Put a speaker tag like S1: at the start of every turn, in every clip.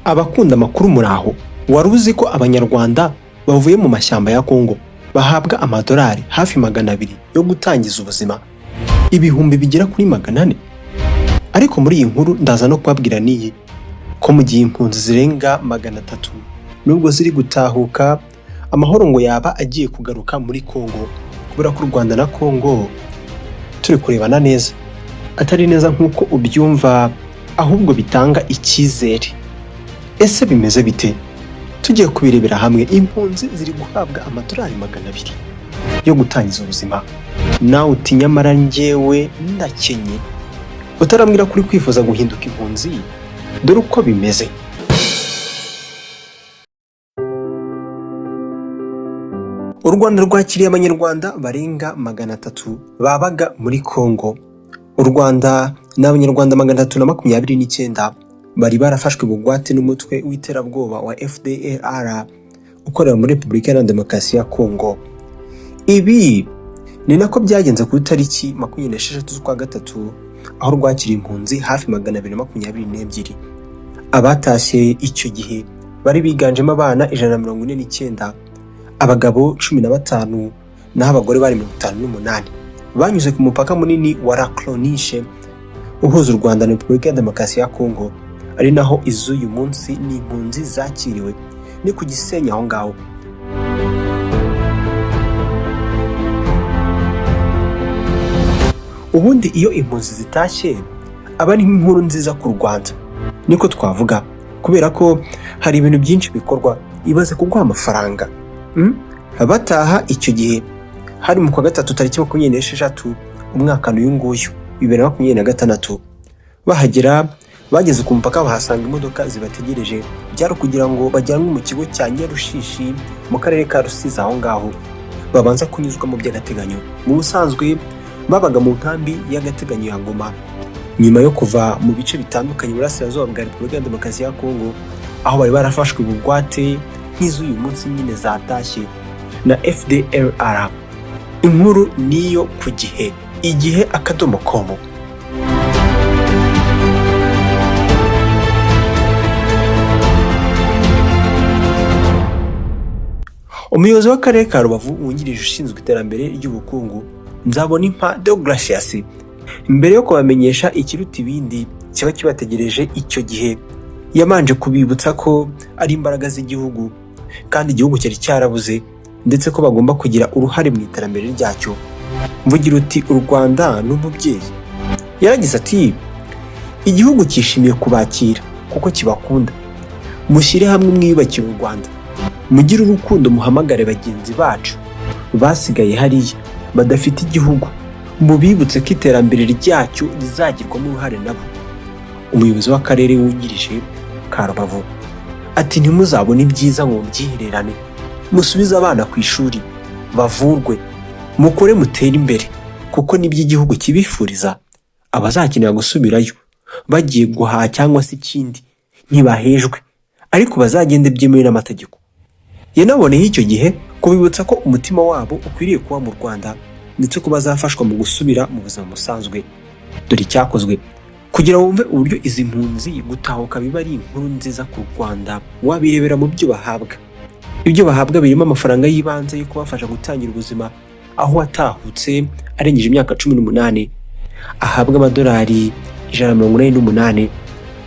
S1: Abakunda amakuru muraho, waruziko abanyarwanda bavuye mu mashyamba ya Congo bahabwa amadolari hafi 200 yo gutangiza ubuzima, ibihumbi bigera kuri 400. Ariko muri iyi nkuru ndaza no kubabwira niyi ko mu gihe impunzi zirenga 300 nubwo ziri gutahuka, amahoro ngo yaba agiye kugaruka muri Congo, kubera ko Rwanda na Congo turi kurebana neza, atari neza nkuko ubyumva, ahubwo bitanga icyizere. Ese bimeze bite? Tugiye kubirebera hamwe. Impunzi ziri guhabwa amadolari 200 yo gutangiza ubuzima. Nawe uti nyamara njyewe ndakenye, utarambwira kuri kwifuza guhinduka impunzi, dore uko bimeze. U Rwanda rwakiriye abanyarwanda barenga 300 babaga muri Congo. U Rwanda n'abanyarwanda 329 bari barafashwe bugwate n'umutwe w'iterabwoba wa FDLR ukorera muri Repubulika ya Demokarasi ya Congo. Ibi ni nako byagenze ku itariki 26 z'ukwa gatatu, aho rwakiriye impunzi hafi 222. Abatashye icyo gihe bari biganjemo abana 149, abagabo 15 naho abagore bari 58. Banyuze ku mupaka munini wa Raklonishe uhuza u Rwanda na Repubulika ya Demokarasi ya Congo, ari naho Uyu Munsi n'impunzi zakiriwe, ni ku Gisenyi aho ngaho. Ubundi iyo impunzi zitashye aba ari inkuru nziza ku Rwanda, niko twavuga, kubera ko hari ibintu byinshi bikorwa. Ibaze kuguha amafaranga bataha icyo gihe hari mu kwa gatatu tariki 26 umwaka n'uyu nguyu 2026. Bahagera, bageze ku mupaka bahasanga imodoka zibategereje, byaro kugira ngo bajyanwe mu kigo cya Nyarushishi mu karere ka Rusizi aho ngaho, babanza kunyuzwa mu by'agateganyo. Mu busanzwe babaga mu nkambi y'agateganyo ya Goma, nyuma yo kuva mu bice bitandukanye burasirazuba bwa Repubulika ya Demokarasi ya Congo, aho bari barafashwe bugwate nk'Uyu Munsi nyine zatashye na FDLR. Inkuru niyo ku gihe, igihe.com. Umuyobozi w'akarere ka Rubavu wungirije ushinzwe iterambere ry'ubukungu, Nzabonimpa Deogratias, mbere yo kubamenyesha ikiruta ibindi kiba kibategereje icyo gihe, yamanje kubibutsa ko ari imbaraga z'igihugu kandi igihugu cyari cyarabuze, ndetse ko bagomba kugira uruhare mu iterambere ryacyo. Mvugira uti u Rwanda n'umubyeyi. Yaragize ati, igihugu cyishimiye kubakira kuko kibakunda, mushyire hamwe mwiyubakire u Rwanda, mugire urukundo, muhamagare bagenzi bacu basigaye hariya badafite igihugu, mubibutse ko iterambere ryacyo rizagirwamo uruhare nabo. Umuyobozi w'akarere wungirije ka Rubavu ati, ntimuzabone ibyiza ngo mubyihererane, musubize abana ku ishuri, bavurwe, mukore mutere imbere, kuko nibyo igihugu kibifuriza. Abazakenera gusubirayo bagiye guhaha cyangwa se ikindi ntibahejwe, ariko bazagende byemewe n'amategeko. Yanaboneye icyo gihe kubibutsa ko umutima wabo ukwiriye kuba mu Rwanda, ndetse ko bazafashwa mu gusubira mu buzima busanzwe. Dore icyakozwe kugira wumve uburyo izi mpunzi gutahuka biba ari inkuru nziza ku Rwanda. Wabirebera mu byo bahabwa. Ibyo bahabwa birimo amafaranga y'ibanze yo kubafasha gutangira ubuzima, aho watahutse arengeje imyaka 18 ahabwa amadolari 148,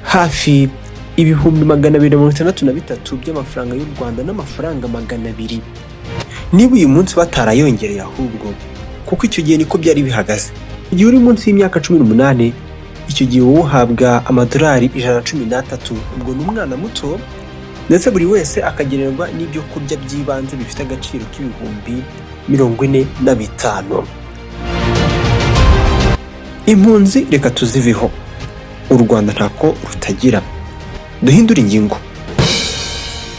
S1: hafi ibihumbi 263 by'amafaranga y'u Rwanda n'amafaranga 200. Niba uyu munsi batarayongereye ahubwo, kuko icyo gihe niko byari bihagaze. Igihe uri munsi y'imyaka 18, icyo gihe uhabwa amadolari 113, ubwo ni umwana muto, ndetse buri wese akagenerwa n'ibyo kurya by'ibanze bifite agaciro k'ibihumbi 45. Impunzi reka tuziveho, u Rwanda ntako rutagira. Duhindura ingingo.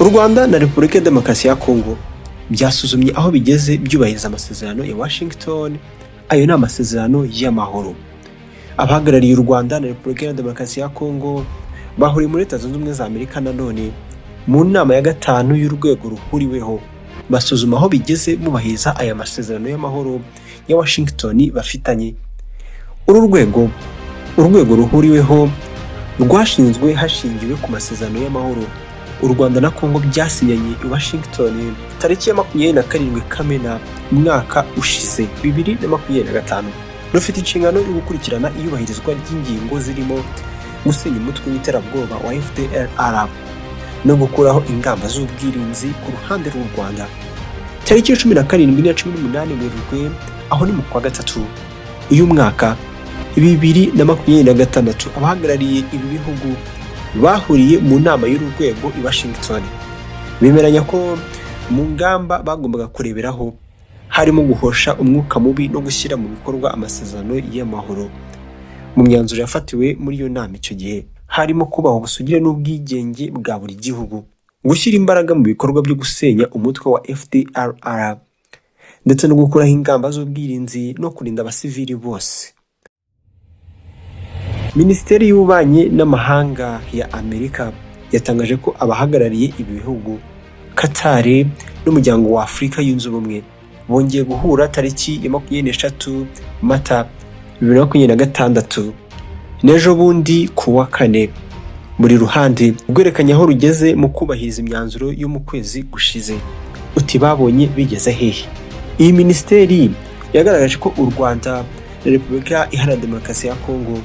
S1: U Rwanda na Repubulika ya Demokarasi ya Congo byasuzumye aho bigeze byubahiriza amasezerano ya Washington. Ayo ni amasezerano y'amahoro. Abahagarariye u Rwanda na Repubulika ya Demokarasi ya Congo bahuriye muri Leta Zunze Ubumwe za Amerika nanone mu nama ya 5 y'urwego ruhuriweho, basuzuma aho bigeze mubahiriza aya masezerano y'amahoro ya Washington bafitanye. Uru rwego urwego ruhuriweho rwashinzwe hashingiwe ku masezerano y'amahoro u Rwanda na Congo byasinyanye i Washington tariki ya 27 Kamena umwaka ushize 2025. Rufite inshingano yo gukurikirana iyubahirizwa ry'ingingo zirimo gusenya umutwe w'iterabwoba wa FDLR no gukuraho ingamba z'ubwirinzi ku ruhande rw'u Rwanda. Tariki ya 17 na 18 Werurwe aho ni mu kwa gatatu uyu mwaka 2026, abahagarariye ibi bihugu bahuriye mu nama y'uru rwego i Washington bemeranya ko mu ngamba bagombaga kureberaho harimo guhosha umwuka mubi no gushyira mu bikorwa amasezerano y'amahoro. Mu myanzuro yafatiwe muri iyo nama icyo gihe harimo kubaho ubusugire n'ubwigenge bwa buri gihugu, gushyira imbaraga mu bikorwa byo gusenya umutwe wa FDLR ndetse no gukuraho ingamba z'ubwirinzi no kurinda abasivili bose. Minisiteri y'Ububanyi n'Amahanga ya Amerika yatangaje ko abahagarariye ibi bihugu Qatar n'umuryango wa Afurika yunze ubumwe bongeye guhura tariki ya 23 Mata 2026 n'ejo bundi ku wa kane. Buri ruhande rwerekanye aho rugeze mu kubahiriza imyanzuro yo mu kwezi gushize. Uti babonye bigeze hehe? Iyi minisiteri yagaragaje ko u Rwanda na Repubulika Iharanira Demokarasi ya Congo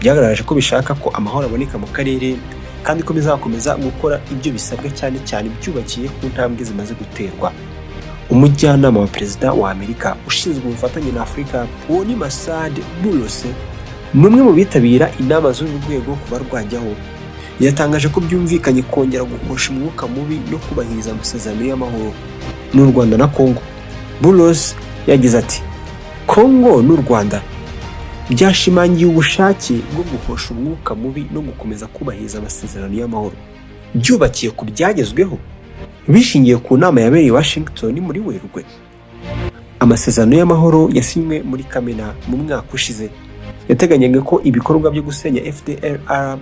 S1: byagaragaje ko bishaka ko amahoro aboneka mu karere kandi ko bizakomeza gukora ibyo bisabwa cyane cyane byubakiye ku ntambwe zimaze guterwa. Umujyanama wa Perezida wa Amerika ushinzwe ubufatanye na Afurika uwo ni Masad Bulose, n'umwe mu bitabira inama z'uru rwego kuba rwajyaho, yatangaje ko byumvikanye kongera guhosha umwuka mubi no kubahiriza amasezerano y'amahoro n'u Rwanda na Congo. Bulose yagize ati Congo n'u Rwanda byashimangiye ubushake bwo guhosha umwuka mubi no gukomeza kubahiriza amasezerano y'amahoro byubakiye ku byagezweho bishingiye ku nama yabereye Washington muri Werurwe. Amasezerano y'amahoro yasinywe muri Kamena mu mwaka ushize yateganyaga ko ibikorwa byo gusenya FDLR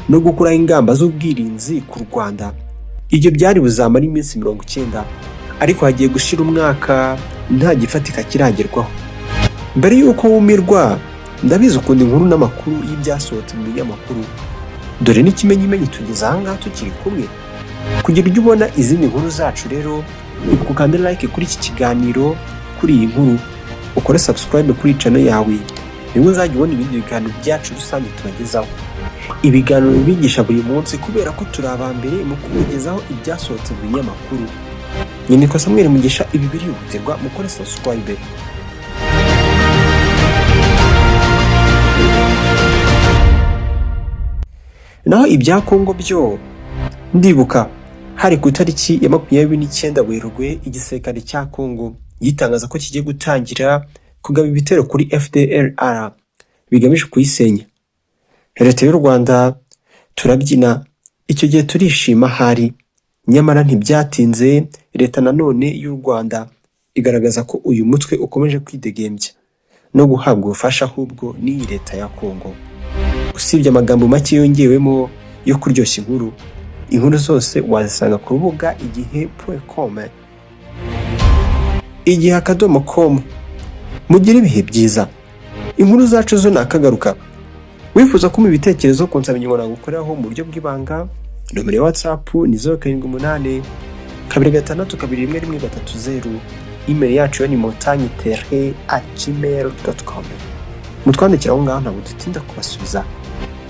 S1: no gukuraho ingamba z'ubwirinzi ku Rwanda ibyo byari buzamara iminsi 90, ariko hagiye gushira umwaka nta gifatika kiragerwaho. Mbere y'uko wumirwa ndabizi ukunda inkuru n'amakuru y'ibyasohotse mu binyamakuru, dore n'ikimenyimenyi tugeze aha ngaha tukiri kumwe. Kugira ujye ubona izindi nkuru zacu rero ukanda like kuri iki kiganiro, kuri iyi nkuru ukore subscribe kuri channel yawe, niwe uzajya ubona ibindi biganiro byacu rusange tubagezaho. Ibiganiro bigisha buri munsi kubera ko turi abambere mu kugezaho ibyasohotse mu binyamakuru. Nyine ko Samuel Mugisha ibi birihutirwa mukore subscribe. Naho ibya Congo byo ndibuka hari ku tariki ya 29 Werurwe igisirikare cya Congo gitangaza ko kigiye gutangira kugaba ibitero kuri FDLR bigamije kuyisenya. Leta y'u Rwanda turabyina icyo gihe turishima hari, nyamara ntibyatinze leta nanone y'u Rwanda igaragaza ko uyu mutwe ukomeje kwidegembya no guhabwa ubufasha ahubwo n'iyi leta ya Congo. Usibye amagambo make yongewemo yo kuryoshya inkuru zose wazisanga ku rubuga igihe.com. igihe.com. Mugire ibihe byiza. Inkuru zacu zo nakagaruka. Wifuza kumpa ibitekerezo ku nsanganyamatsiko nagukoraho mu buryo bw'ibanga, nomero ya WhatsApp ni 078 256 email yacu ni montagnetele@gmail.com. Mutwandikira aho ngaho ntabwo dutinda kubasubiza.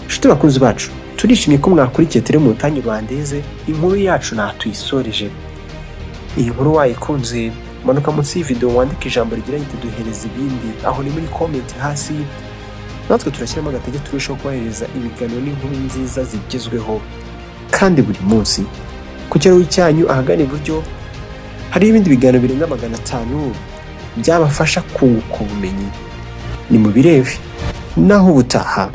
S1: Nshuti bakunzi bacu, turishimye ko mwakurikiye Télé Montagne Rwandeze, inkuru yacu natuyisoreje. Iyi nkuru wayikunze manuka munsi y'video wandika ijambo rigira riti duhereza ibindi aho ni muri comment hasi, natwe turashyiramo agatege turushaho kubahereza ibiganiro n'inkuru nziza zigezweho kandi buri munsi. Ku cyaro cyanyu ahagana iburyo hari ibindi biganiro birenga 500 byabafasha kunguka ubumenyi. Ni mu birebe naho ubutaha.